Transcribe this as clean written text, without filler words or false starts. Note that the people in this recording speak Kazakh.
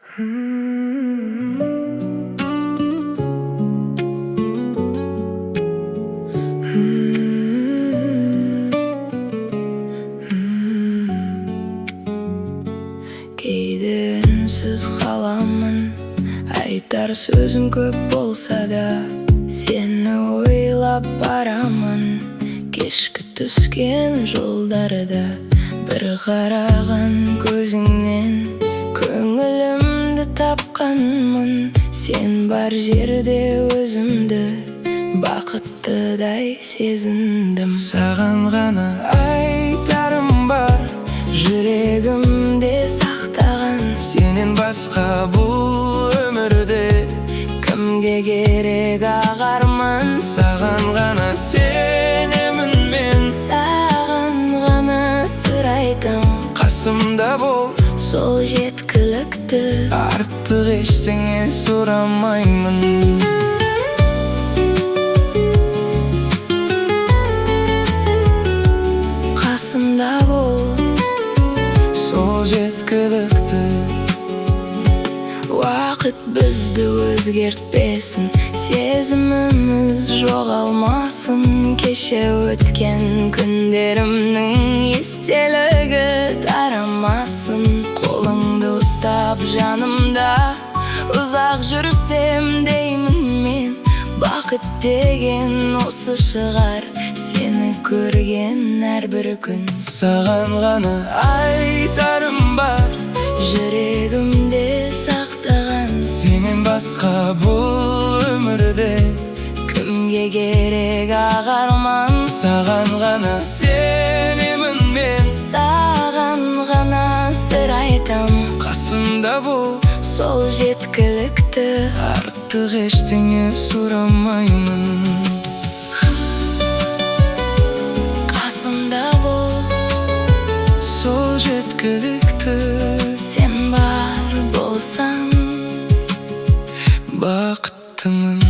Кейде үнсіз қаламын, айтар сөзім көп болса да, сені ойлап барамын. Кешкі түскен жолдарда бір қараған көзіңнен көңілімді тапқанмын. Сен бар жерде өзімді бақыттыдай сезіндім. Саған ғана айтарым бар, жүрегімде сақтаған. сенен басқа бұл өмірде кімге керек ағарман. Саған ғана сенемін мен, саған ғана сыр айтам. қасымда бол, сол жеткілікті. артық ештеңе сұрамаймын. Қасымда бол, сол жеткілікті. уақыт бізді өзгертпесін, сезіміміз жоғалмасын. Кеше өткен күндерімнің естелігі тарамасын. Қолыңды ұстап жанымда ұзақ жүрсем деймін мен. Бақыт деген осы шығар, сені көрген әрбір күн. Саған ғана айтарым бар, жүрегімде сақтаған. сенен басқа бұл өмірде кімге керек ағарман. саған ғана сенемін мен, саған ғана сыр айтам. қасымда бол, сол жеткілікті. артық ештеңе сұрамаймын. Қасымда бол, сол жеткілікті. сен бар болсаң, бақыттымын.